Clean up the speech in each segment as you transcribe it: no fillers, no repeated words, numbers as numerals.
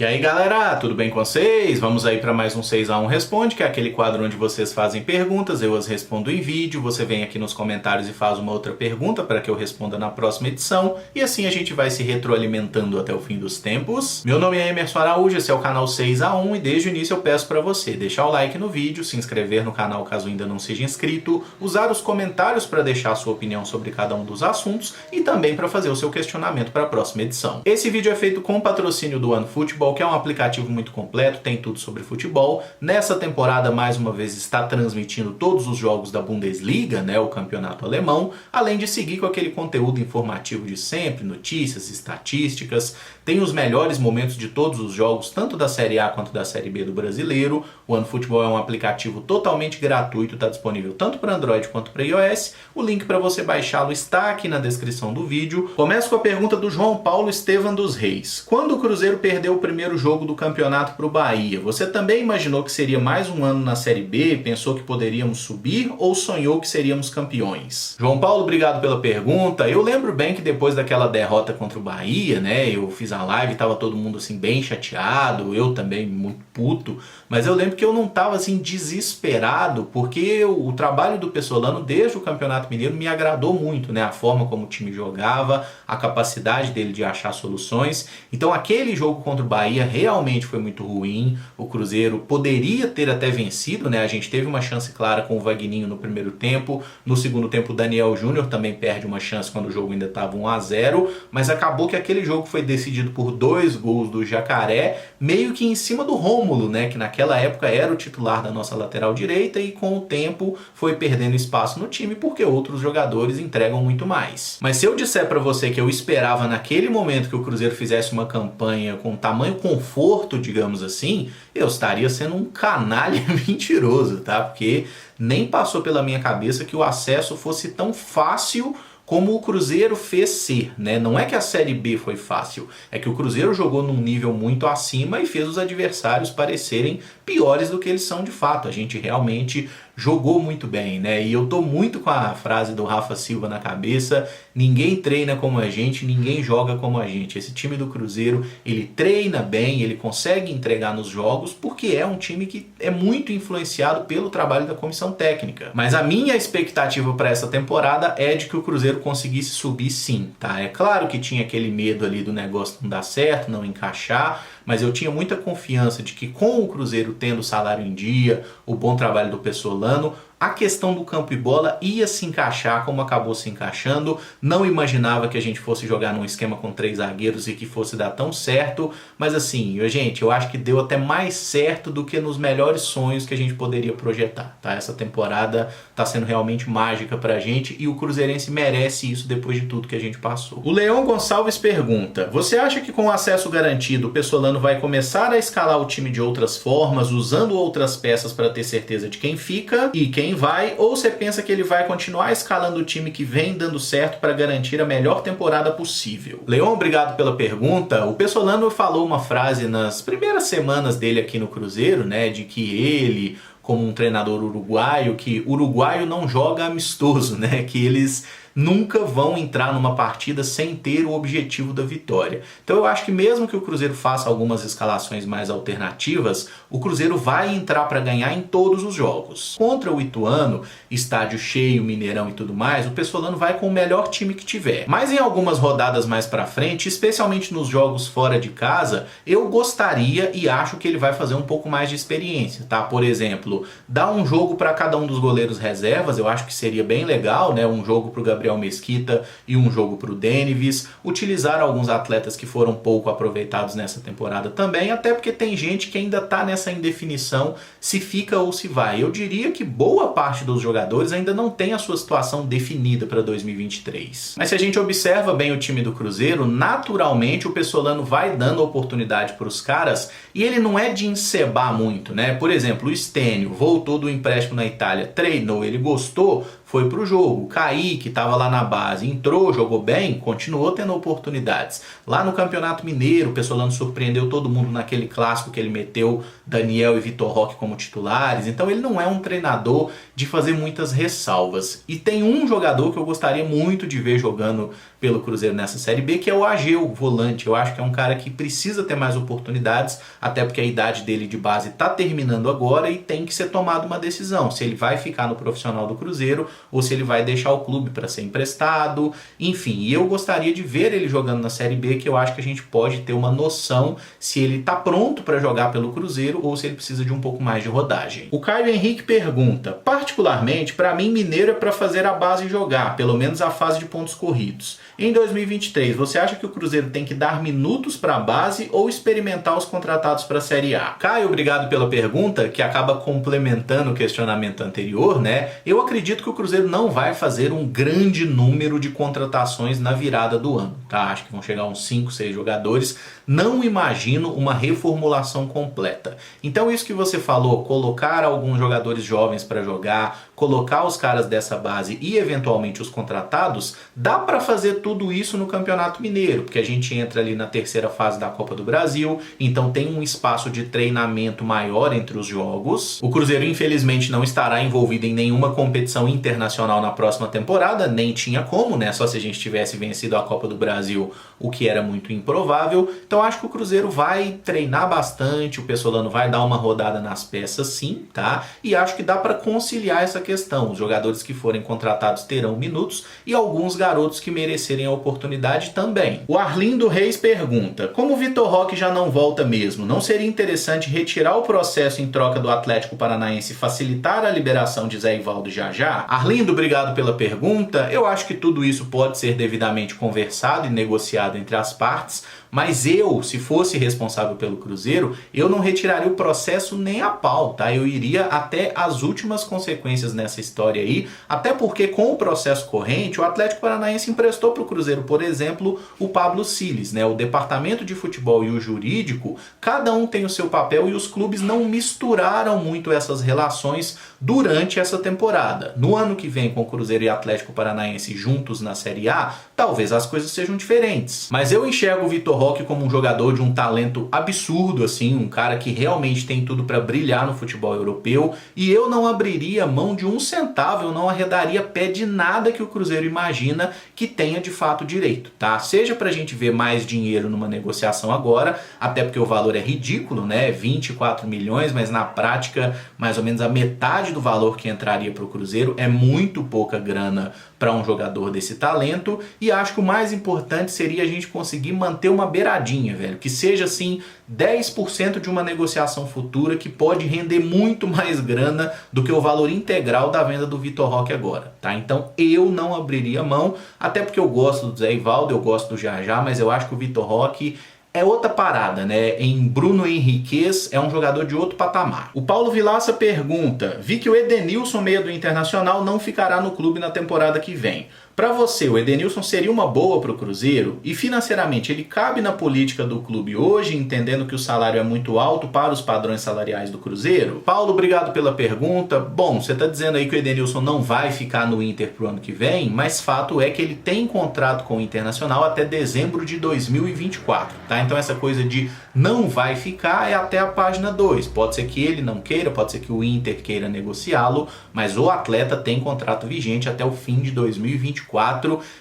E aí galera, tudo bem com vocês? Vamos aí para mais um 6x1 Responde, que é aquele quadro onde vocês fazem perguntas, eu as respondo em vídeo, você vem aqui nos comentários e faz uma outra pergunta para que eu responda na próxima edição, e assim a gente vai se retroalimentando até o fim dos tempos. Meu nome é Emerson Araújo, esse é o canal 6x1 e desde o início eu peço para você deixar o like no vídeo, se inscrever no canal caso ainda não seja inscrito, usar os comentários para deixar a sua opinião sobre cada um dos assuntos e também para fazer o seu questionamento para a próxima edição. Esse vídeo é feito com patrocínio do OneFootball, que é um aplicativo muito completo, tem tudo sobre futebol. Nessa temporada, mais uma vez, está transmitindo todos os jogos da Bundesliga, né, o campeonato alemão, além de seguir com aquele conteúdo informativo de sempre, notícias, estatísticas. Tem os melhores momentos de todos os jogos, tanto da Série A quanto da Série B do brasileiro. O OneFootball é um aplicativo totalmente gratuito, está disponível tanto para Android quanto para iOS. O link para você baixá-lo está aqui na descrição do vídeo. Começo com a pergunta do João Paulo Estevam dos Reis. Quando o Cruzeiro perdeu o primeiro jogo do campeonato para o Bahia, você também imaginou que seria mais um ano na Série B? Pensou que poderíamos subir ou sonhou que seríamos campeões? João Paulo, obrigado pela pergunta. Eu lembro bem que depois daquela derrota contra o Bahia, né, eu fiz a live, tava todo mundo assim bem chateado, eu também muito puto, mas eu lembro que eu não tava assim desesperado, porque o trabalho do Pessolano desde o Campeonato Mineiro me agradou muito, né, a forma como o time jogava, a capacidade dele de achar soluções. Então aquele jogo contra o Bahia realmente foi muito ruim. O Cruzeiro poderia ter até vencido, né? A gente teve uma chance clara com o Vagninho no primeiro tempo. No segundo tempo o Daniel Júnior também perde uma chance quando o jogo ainda estava 1-0, mas acabou que aquele jogo foi decidido por 2 gols do Jacaré, meio que em cima do Rômulo, né? Que naquela época era o titular da nossa lateral direita e com o tempo foi perdendo espaço no time porque outros jogadores entregam muito mais. Mas se eu disser para você que eu esperava naquele momento que o Cruzeiro fizesse uma campanha com tamanho conforto, digamos assim, eu estaria sendo um canalha mentiroso, tá? Porque nem passou pela minha cabeça que o acesso fosse tão fácil como o Cruzeiro fez ser, né? Não é que a Série B foi fácil, é que o Cruzeiro jogou num nível muito acima e fez os adversários parecerem piores do que eles são de fato. A gente realmente jogou muito bem, né? E eu tô muito com a frase do Rafa Silva na cabeça: ninguém treina como a gente, ninguém joga como a gente. Esse time do Cruzeiro, ele treina bem, ele consegue entregar nos jogos porque é um time que é muito influenciado pelo trabalho da comissão técnica. Mas a minha expectativa para essa temporada é de que o Cruzeiro conseguisse subir sim, tá? É claro que tinha aquele medo ali do negócio não dar certo, não encaixar, mas eu tinha muita confiança de que com o Cruzeiro tendo o salário em dia, o bom trabalho do Pessolano, a questão do campo e bola ia se encaixar como acabou se encaixando. Não imaginava que a gente fosse jogar num esquema com 3 zagueiros e que fosse dar tão certo, mas assim, gente, eu acho que deu até mais certo do que nos melhores sonhos que a gente poderia projetar, tá? Essa temporada tá sendo realmente mágica pra gente e o cruzeirense merece isso depois de tudo que a gente passou. O Leão Gonçalves pergunta: você acha que com o acesso garantido o Pessolano vai começar a escalar o time de outras formas, usando outras peças para ter certeza de quem fica e quem vai, ou você pensa que ele vai continuar escalando o time que vem dando certo para garantir a melhor temporada possível? Leon, obrigado pela pergunta. O Pessolano falou uma frase nas primeiras semanas dele aqui no Cruzeiro, né, de que ele, como um treinador uruguaio, que uruguaio não joga amistoso, né, que eles nunca vão entrar numa partida sem ter o objetivo da vitória. Então eu acho que mesmo que o Cruzeiro faça algumas escalações mais alternativas, o Cruzeiro vai entrar para ganhar em todos os jogos. Contra o Ituano, estádio cheio, Mineirão e tudo mais, o Pessolano vai com o melhor time que tiver. Mas em algumas rodadas mais para frente, especialmente nos jogos fora de casa, eu gostaria e acho que ele vai fazer um pouco mais de experiência, tá? Por exemplo, dar um jogo para cada um dos goleiros reservas, eu acho que seria bem legal, né? Um jogo para o Gabriel Mesquita e um jogo para o Denevis, utilizar alguns atletas que foram pouco aproveitados nessa temporada também, até porque tem gente que ainda está nessa indefinição se fica ou se vai. Eu diria que boa parte dos jogadores ainda não tem a sua situação definida para 2023. Mas se a gente observa bem o time do Cruzeiro, naturalmente o Pessolano vai dando oportunidade para os caras e ele não é de encebar muito, né? Por exemplo, o Stênio voltou do empréstimo na Itália, treinou, ele gostou, foi pro jogo. Kaique estava lá na base, entrou, jogou bem, continuou tendo oportunidades. Lá no Campeonato Mineiro, o Pessolano surpreendeu todo mundo naquele clássico que ele meteu Daniel e Vitor Roque como titulares. Então ele não é um treinador de fazer muitas ressalvas. E tem um jogador que eu gostaria muito de ver jogando pelo Cruzeiro nessa Série B, que é o Ageu, o volante. Eu acho que é um cara que precisa ter mais oportunidades, até porque a idade dele de base está terminando agora e tem que ser tomada uma decisão, se ele vai ficar no profissional do Cruzeiro ou se ele vai deixar o clube para ser emprestado, enfim. E eu gostaria de ver ele jogando na Série B, que eu acho que a gente pode ter uma noção se ele está pronto para jogar pelo Cruzeiro ou se ele precisa de um pouco mais de rodagem. O Caio Henrique pergunta: particularmente, para mim, Mineiro é para fazer a base jogar, pelo menos a fase de pontos corridos. Em 2023, você acha que o Cruzeiro tem que dar minutos para a base ou experimentar os contratados para a Série A? Caio, obrigado pela pergunta, que acaba complementando o questionamento anterior, né? Eu acredito que o Cruzeiro não vai fazer um grande número de contratações na virada do ano, tá? Acho que vão chegar uns 5, 6 jogadores. Não imagino uma reformulação completa. Então isso que você falou, colocar alguns jogadores jovens para jogar, colocar os caras dessa base e eventualmente os contratados, dá para fazer tudo isso no Campeonato Mineiro, porque a gente entra ali na terceira fase da Copa do Brasil, então tem um espaço de treinamento maior entre os jogos. O Cruzeiro infelizmente não estará envolvido em nenhuma competição internacional na próxima temporada, nem tinha como, né? Só se a gente tivesse vencido a Copa do Brasil, o que era muito improvável. Então acho que o Cruzeiro vai treinar bastante, o Pessolano vai dar uma rodada nas peças sim, tá? E acho que dá para conciliar essa questão. Os jogadores que forem contratados terão minutos e alguns garotos que merecerem a oportunidade também. O Arlindo Reis pergunta: como o Vitor Roque já não volta mesmo, não seria interessante retirar o processo em troca do Atlético Paranaense e facilitar a liberação de Zé Ivaldo já já? Arlindo, obrigado pela pergunta. Eu acho que tudo isso pode ser devidamente conversado e negociado entre as partes, mas eu, se fosse responsável pelo Cruzeiro, eu não retiraria o processo nem a pau, tá? Eu iria até as últimas consequências nessa história aí, até porque com o processo corrente, o Atlético Paranaense emprestou para o Cruzeiro, por exemplo, o Pablo Siles, né? O departamento de futebol e o jurídico, cada um tem o seu papel e os clubes não misturaram muito essas relações durante essa temporada. No ano que vem, com o Cruzeiro e Atlético Paranaense juntos na Série A, talvez as coisas sejam diferentes. Mas eu enxergo o Vitor Roque como um jogador de um talento absurdo, assim, um cara que realmente tem tudo para brilhar no futebol europeu, e eu não abriria mão de um centavo, eu não arredaria pé de nada que o Cruzeiro imagina que tenha de fato direito, tá? Seja pra gente ver mais dinheiro numa negociação agora, até porque o valor é ridículo, né? 24 milhões, mas na prática, mais ou menos a metade do valor que entraria pro Cruzeiro, é muito pouca grana para um jogador desse talento, e acho que o mais importante seria a gente conseguir manter uma beiradinha, velho, que seja assim 10% de uma negociação futura que pode render muito mais grana do que o valor integral da venda do Vitor Roque agora, tá? Então eu não abriria mão, até porque eu gosto do Zé Ivaldo, eu gosto do Jajá, mas eu acho que o Vitor Roque é outra parada, né? Em Bruno Henriquez é um jogador de outro patamar. O Paulo Vilaça pergunta: vi que o Edenilson, meia do Internacional, não ficará no clube na temporada que vem. Para você, o Edenilson seria uma boa para o Cruzeiro? E financeiramente, ele cabe na política do clube hoje, entendendo que o salário é muito alto para os padrões salariais do Cruzeiro? Paulo, obrigado pela pergunta. Bom, você está dizendo aí que o Edenilson não vai ficar no Inter pro ano que vem, mas fato é que ele tem contrato com o Internacional até dezembro de 2024, tá? Então essa coisa de não vai ficar é até a página 2. Pode ser que ele não queira, pode ser que o Inter queira negociá-lo, mas o atleta tem contrato vigente até o fim de 2024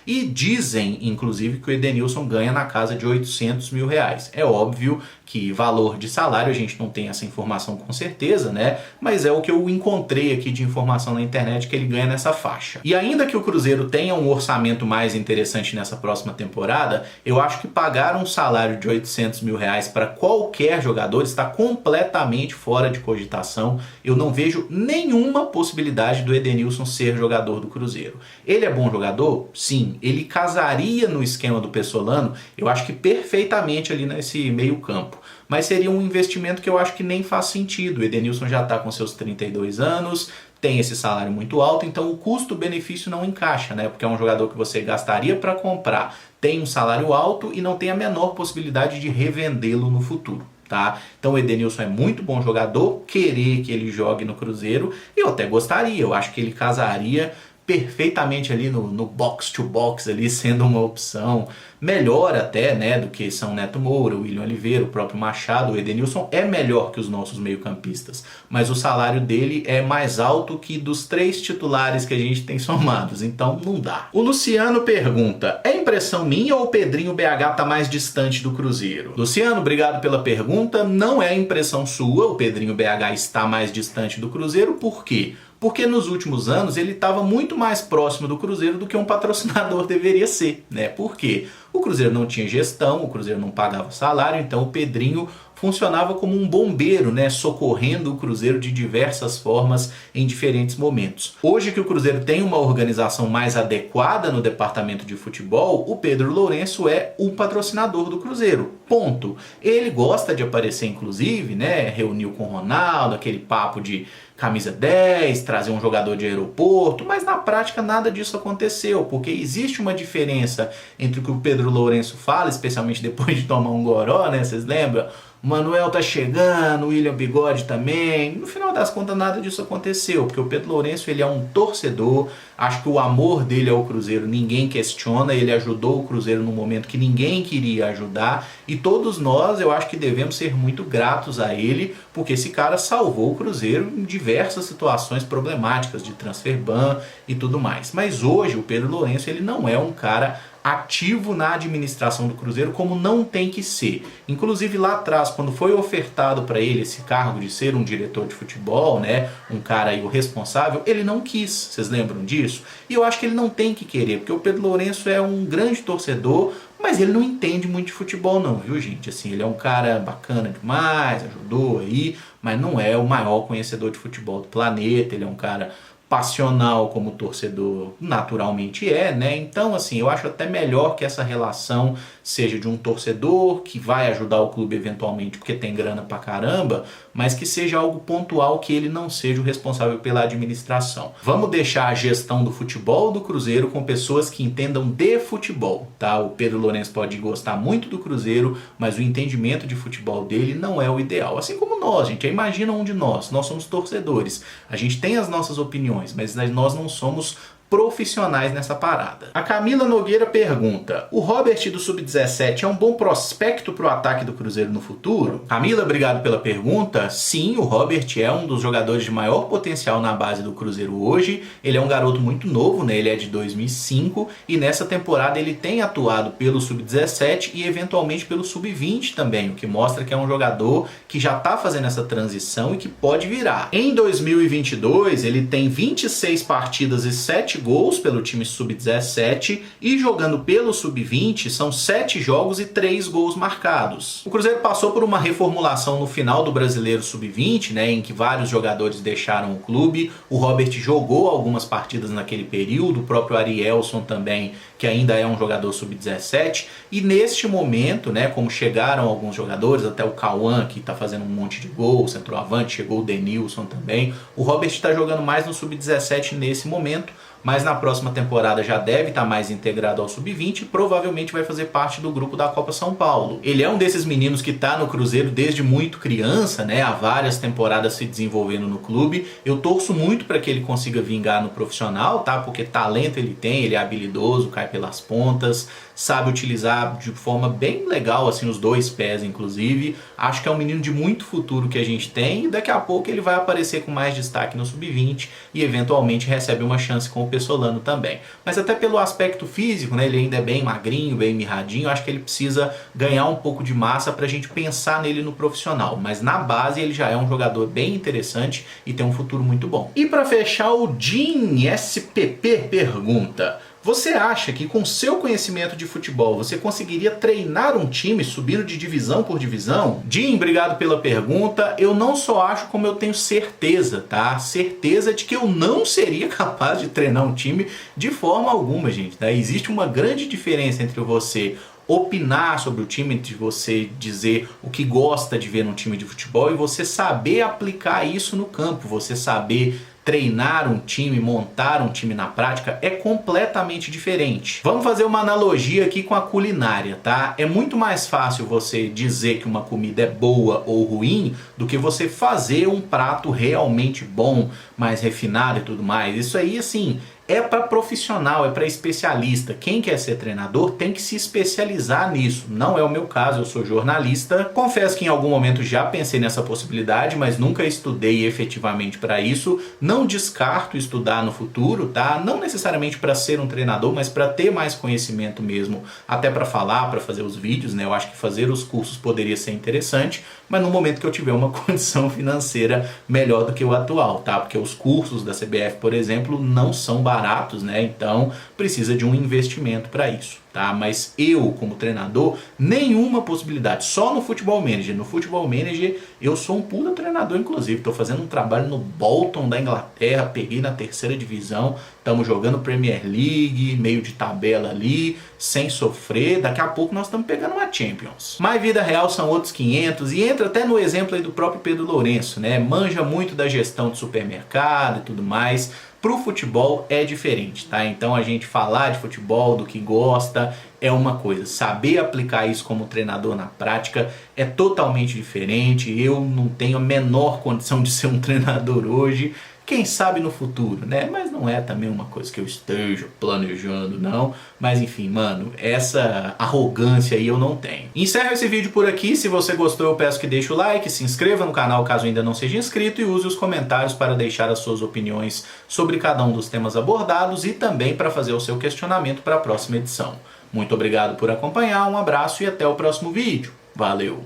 e dizem, inclusive, que o Edenilson ganha na casa de 800 mil reais. É óbvio que valor de salário a gente não tem essa informação com certeza, né? Mas é o que eu encontrei aqui de informação na internet que ele ganha nessa faixa. E ainda que o Cruzeiro tenha um orçamento mais interessante nessa próxima temporada, eu acho que pagar um salário de 800 mil reais para qualquer jogador está completamente fora de cogitação. Eu não vejo nenhuma possibilidade do Edenilson ser jogador do Cruzeiro. Ele é bom jogador? Sim. Ele casaria no esquema do Pessolano, eu acho que perfeitamente ali nesse meio campo. Mas seria um investimento que eu acho que nem faz sentido. O Edenilson já está com seus 32 anos, tem esse salário muito alto, então o custo-benefício não encaixa, né? Porque é um jogador que você gastaria para comprar, tem um salário alto e não tem a menor possibilidade de revendê-lo no futuro, tá? Então o Edenilson é muito bom jogador, querer que ele jogue no Cruzeiro, eu até gostaria, eu acho que ele casaria perfeitamente ali no box to box ali, sendo uma opção melhor até, né, do que São Neto Moura, o William Oliveira, o próprio Machado, o Edenilson é melhor que os nossos meio-campistas, mas o salário dele é mais alto que dos 3 titulares que a gente tem somados, então não dá. O Luciano pergunta: é impressão minha ou o Pedrinho BH tá mais distante do Cruzeiro? Luciano, obrigado pela pergunta. Não é impressão sua, o Pedrinho BH está mais distante do Cruzeiro, por quê? Porque nos últimos anos ele estava muito mais próximo do Cruzeiro do que um patrocinador deveria ser, né? Por quê? O Cruzeiro não tinha gestão, o Cruzeiro não pagava salário, então o Pedrinho funcionava como um bombeiro, né? Socorrendo o Cruzeiro de diversas formas em diferentes momentos. Hoje que o Cruzeiro tem uma organização mais adequada no departamento de futebol, o Pedro Lourenço é o patrocinador do Cruzeiro. Ponto. Ele gosta de aparecer, inclusive, né? Reuniu com o Ronaldo, aquele papo de camisa 10, trazer um jogador de aeroporto, mas na prática nada disso aconteceu, porque existe uma diferença entre o que o Pedro Lourenço fala, especialmente depois de tomar um goró, né? Vocês lembram? O Manuel tá chegando, o William Bigode também. No final das contas, nada disso aconteceu, porque o Pedro Lourenço ele é um torcedor. Acho que o amor dele ao Cruzeiro ninguém questiona. Ele ajudou o Cruzeiro no momento que ninguém queria ajudar. E todos nós, eu acho que devemos ser muito gratos a ele, porque esse cara salvou o Cruzeiro em diversas situações problemáticas de transfer ban e tudo mais. Mas hoje o Pedro Lourenço ele não é um cara ativo na administração do Cruzeiro como não tem que ser. Inclusive lá atrás, quando foi ofertado para ele esse cargo de ser um diretor de futebol, né, um cara aí o responsável, ele não quis. Vocês lembram disso? E eu acho que ele não tem que querer, porque o Pedro Lourenço é um grande torcedor, mas ele não entende muito de futebol não, viu gente? Assim, ele é um cara bacana demais, ajudou aí, mas não é o maior conhecedor de futebol do planeta. Ele é um cara passional como o torcedor naturalmente é, né? Então, assim, eu acho até melhor que essa relação seja de um torcedor que vai ajudar o clube eventualmente porque tem grana pra caramba, mas que seja algo pontual, que ele não seja o responsável pela administração. Vamos deixar a gestão do futebol do Cruzeiro com pessoas que entendam de futebol, tá? O Pedro Lourenço pode gostar muito do Cruzeiro, mas o entendimento de futebol dele não é o ideal. Assim como nós, gente. Imagina um de nós somos torcedores. A gente tem as nossas opiniões, mas nós não somos profissionais nessa parada. A Camila Nogueira pergunta: o Robert do Sub-17 é um bom prospecto para o ataque do Cruzeiro no futuro? Camila, obrigado pela pergunta. Sim, o Robert é um dos jogadores de maior potencial na base do Cruzeiro hoje. Ele é um garoto muito novo, né? Ele é de 2005 e nessa temporada ele tem atuado pelo Sub-17 e eventualmente pelo Sub-20 também, o que mostra que é um jogador que já está fazendo essa transição e que pode virar. Em 2022 ele tem 26 partidas e 7 gols pelo time Sub-17 e jogando pelo Sub-20 são 7 jogos e 3 gols marcados. O Cruzeiro passou por uma reformulação no final do Brasileiro Sub-20, né, em que vários jogadores deixaram o clube. O Robert jogou algumas partidas naquele período, o próprio Arielson também, que ainda é um jogador Sub-17, e neste momento, né, como chegaram alguns jogadores, até o Cauã, que está fazendo um monte de gol, centroavante, chegou o Denilson também, o Robert está jogando mais no Sub-17 nesse momento, mas na próxima temporada já deve estar mais integrado ao Sub-20 e provavelmente vai fazer parte do grupo da Copa São Paulo. Ele é um desses meninos que está no Cruzeiro desde muito criança, né? Há várias temporadas se desenvolvendo no clube. Eu torço muito para que ele consiga vingar no profissional, tá? Porque talento ele tem, ele é habilidoso, cai pelas pontas, sabe utilizar de forma bem legal assim os dois pés, inclusive. Acho que é um menino de muito futuro que a gente tem e daqui a pouco ele vai aparecer com mais destaque no Sub-20 e eventualmente recebe uma chance com o Pessolano também. Mas até pelo aspecto físico, né, ele ainda é bem magrinho, bem mirradinho, acho que ele precisa ganhar um pouco de massa pra gente pensar nele no profissional, mas na base ele já é um jogador bem interessante e tem um futuro muito bom. E para fechar, o Jim SPP pergunta: você acha que com seu conhecimento de futebol você conseguiria treinar um time subindo de divisão por divisão? Jim, obrigado pela pergunta. Eu não só acho, como eu tenho certeza, tá? Certeza de que eu não seria capaz de treinar um time de forma alguma, gente, tá? Existe uma grande diferença entre você opinar sobre o time, entre você dizer o que gosta de ver num time de futebol e você saber aplicar isso no campo, você saber treinar um time, montar um time na prática é completamente diferente. Vamos fazer uma analogia aqui com a culinária, tá? É muito mais fácil você dizer que uma comida é boa ou ruim do que você fazer um prato realmente bom, mais refinado e tudo mais. Isso aí, assim, é para profissional, é para especialista. Quem quer ser treinador tem que se especializar nisso. Não é o meu caso, eu sou jornalista. Confesso que em algum momento já pensei nessa possibilidade, mas nunca estudei efetivamente para isso. Não descarto estudar no futuro, tá? Não necessariamente para ser um treinador, mas para ter mais conhecimento mesmo, até para falar, para fazer os vídeos, né? Eu acho que fazer os cursos poderia ser interessante, mas no momento que eu tiver uma condição financeira melhor do que o atual, tá? Porque os cursos da CBF, por exemplo, não são baratos, né? Então precisa de um investimento para isso, tá? Mas eu, como treinador, nenhuma possibilidade. Só no Futebol Manager. No Futebol Manager eu sou um puta treinador, inclusive. Estou fazendo um trabalho no Bolton da Inglaterra, peguei na 3ª divisão, estamos jogando Premier League, meio de tabela ali, sem sofrer. Daqui a pouco nós estamos pegando uma Champions. Mas vida real são outros 500, e entra até no exemplo aí do próprio Pedro Lourenço, né? Manja muito da gestão de supermercado e tudo mais. Pro futebol é diferente, tá? Então a gente falar de futebol, do que gosta, é uma coisa. Saber aplicar isso como treinador na prática é totalmente diferente. Eu não tenho a menor condição de ser um treinador hoje. Quem sabe no futuro, né? Mas não é também uma coisa que eu esteja planejando, não. Mas enfim, mano, essa arrogância aí eu não tenho. Encerro esse vídeo por aqui. Se você gostou, eu peço que deixe o like, se inscreva no canal caso ainda não seja inscrito e use os comentários para deixar as suas opiniões sobre cada um dos temas abordados e também para fazer o seu questionamento para a próxima edição. Muito obrigado por acompanhar, um abraço e até o próximo vídeo. Valeu!